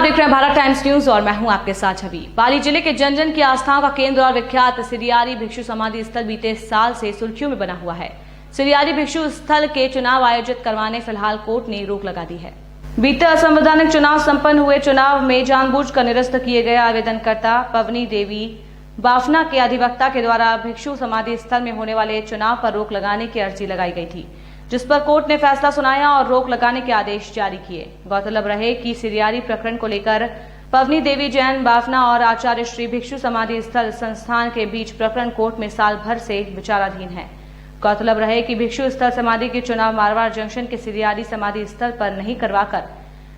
देख रहे हैं भारत टाइम्स न्यूज और मैं हूं आपके साथ छवि। पाली जिले के जन जन की आस्थाओं का केंद्र और विख्यात सिरियारी भिक्षु समाधि स्थल बीते साल से सुर्खियों में बना हुआ है। सिरियारी भिक्षु स्थल के चुनाव आयोजित करवाने फिलहाल कोर्ट ने रोक लगा दी है। बीते असंवैधानिक चुनाव संपन्न हुए चुनाव में जानबूझकर निरस्त किए गए आवेदनकर्ता पवनी देवी बाफना के अधिवक्ता के द्वारा भिक्षु समाधि स्थल में होने वाले चुनाव पर रोक लगाने की अर्जी लगाई गई थी, जिस पर कोर्ट ने फैसला सुनाया और रोक लगाने के आदेश जारी किए। गौरतलब रहे कि सिरियारी प्रकरण को लेकर पवनी देवी जैन बाफना और आचार्य श्री भिक्षु समाधि स्थल संस्थान के बीच प्रकरण कोर्ट में साल भर से विचाराधीन है। गौरतलब रहे कि भिक्षु स्थल समाधि के चुनाव मारवाड़ जंक्शन के सिरियारी समाधि स्थल पर नहीं करवाकर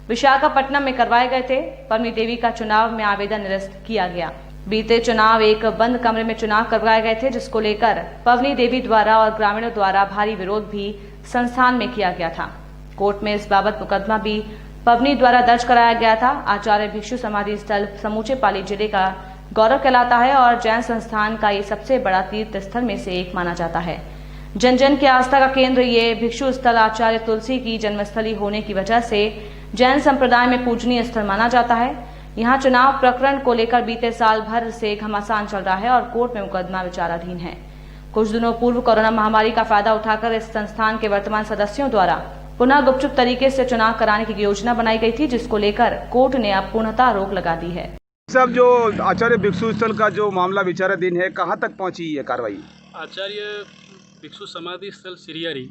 विशाखापट्टनम में करवाए गए थे। पवनी देवी का चुनाव में आवेदन निरस्त किया गया। बीते चुनाव एक बंद कमरे में चुनाव करवाए गए थे, जिसको लेकर पवनी देवी द्वारा और ग्रामीणों द्वारा भारी विरोध भी संस्थान में किया गया था। कोर्ट में इस बाबत मुकदमा भी पवनी द्वारा दर्ज कराया गया था। आचार्य भिक्षु समाधि स्थल समूचे पाली जिले का गौरव कहलाता है और जैन संस्थान का ये सबसे बड़ा तीर्थ स्थल में से एक माना जाता है। जन जन की आस्था का केंद्र ये भिक्षु स्थल आचार्य तुलसी की जन्मस्थली होने की वजह से जैन संप्रदाय में पूजनीय स्थल माना जाता है। यहाँ चुनाव प्रकरण को लेकर बीते साल भर से घमासान चल रहा है और कोर्ट में मुकदमा विचाराधीन है। कुछ दिनों पूर्व कोरोना महामारी का फायदा उठाकर इस संस्थान के वर्तमान सदस्यों द्वारा पुनः गुपचुप तरीके से चुनाव कराने की योजना बनाई गई थी, जिसको लेकर कोर्ट ने अब पूर्णतः रोक लगा दी है। सब जो आचार्य भिक्षु स्थल का जो मामला विचाराधीन है, कहाँ तक पहुँची है कार्रवाई? आचार्य भिक्षु समाधि स्थल सिरियारी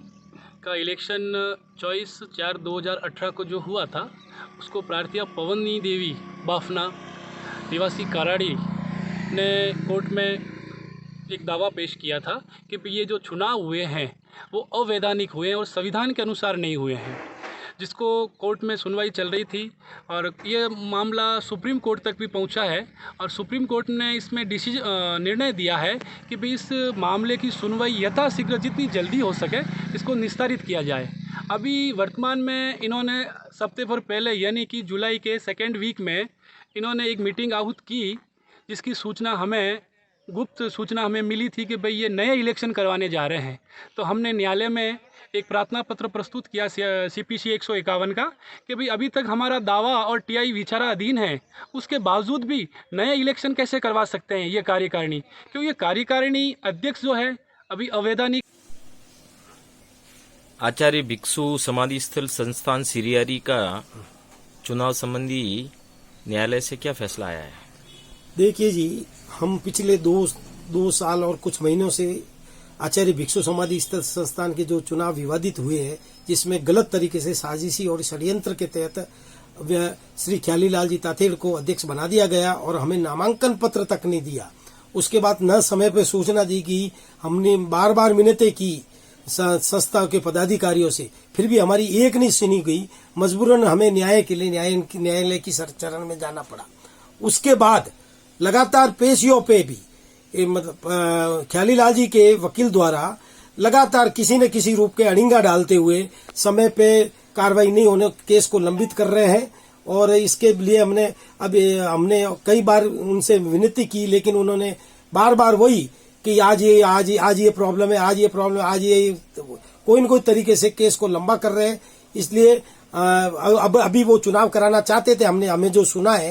का इलेक्शन 24/4/2018 को जो हुआ था, उसको प्रार्थी पवनी देवी बाफना निवासी कराड़ी ने कोर्ट में एक दावा पेश किया था कि ये जो चुनाव हुए हैं वो अवैधानिक हुए हैं और संविधान के अनुसार नहीं हुए हैं, जिसको कोर्ट में सुनवाई चल रही थी और ये मामला सुप्रीम कोर्ट तक भी पहुंचा है और सुप्रीम कोर्ट ने इसमें निर्णय दिया है कि भाई इस मामले की सुनवाई यथाशीघ्र जितनी जल्दी हो सके इसको निस्तारित किया जाए। अभी वर्तमान में इन्होंने हफ्ते भर पहले यानी कि जुलाई के सेकेंड वीक में इन्होंने एक मीटिंग आहूत की, जिसकी सूचना हमें गुप्त सूचना हमें मिली थी कि भाई ये नए इलेक्शन करवाने जा रहे हैं। तो हमने न्यायालय में एक प्रार्थना पत्र प्रस्तुत किया CPC 151 का कि भाई अभी तक हमारा दावा और TI विचाराधीन है, उसके बावजूद भी नए इलेक्शन कैसे करवा सकते हैं ये कार्यकारिणी, क्योंकि ये कार्यकारिणी अध्यक्ष जो है अभी अवैधानिक। आचार्य भिक्षु समाधि स्थल संस्थान सिरियारी का चुनाव संबंधी न्यायालय से क्या फैसला आया है? देखिए जी, हम पिछले दो साल और कुछ महीनों से आचार्य भिक्षु समाधि स्थल संस्थान के जो चुनाव विवादित हुए हैं, जिसमें गलत तरीके से साजिशी और षड्यंत्र के तहत श्री ख्यालीलाल जी तातेड़ को अध्यक्ष बना दिया गया और हमें नामांकन पत्र तक नहीं दिया। उसके बाद न समय पर सूचना दी गई, हमने बार बार मिन्नतें की संस्था के पदाधिकारियों से, फिर भी हमारी एक नहीं सुनी गई। मजबूरन हमें न्याय के लिए न्यायालय की चरण में जाना पड़ा। उसके बाद लगातार पेशियों पे भी मतलब ख्यालीलाल जी के वकील द्वारा लगातार किसी न किसी रूप के अड़िंगा डालते हुए समय पे कार्रवाई नहीं होने केस को लंबित कर रहे हैं और इसके लिए हमने कई बार उनसे विनती की, लेकिन उन्होंने बार बार वही कि आज ये प्रॉब्लम है, आज ये कोई न कोई तरीके से केस को लंबा कर रहे हैं। इसलिए अब अभी वो चुनाव कराना चाहते थे, हमें जो सुना है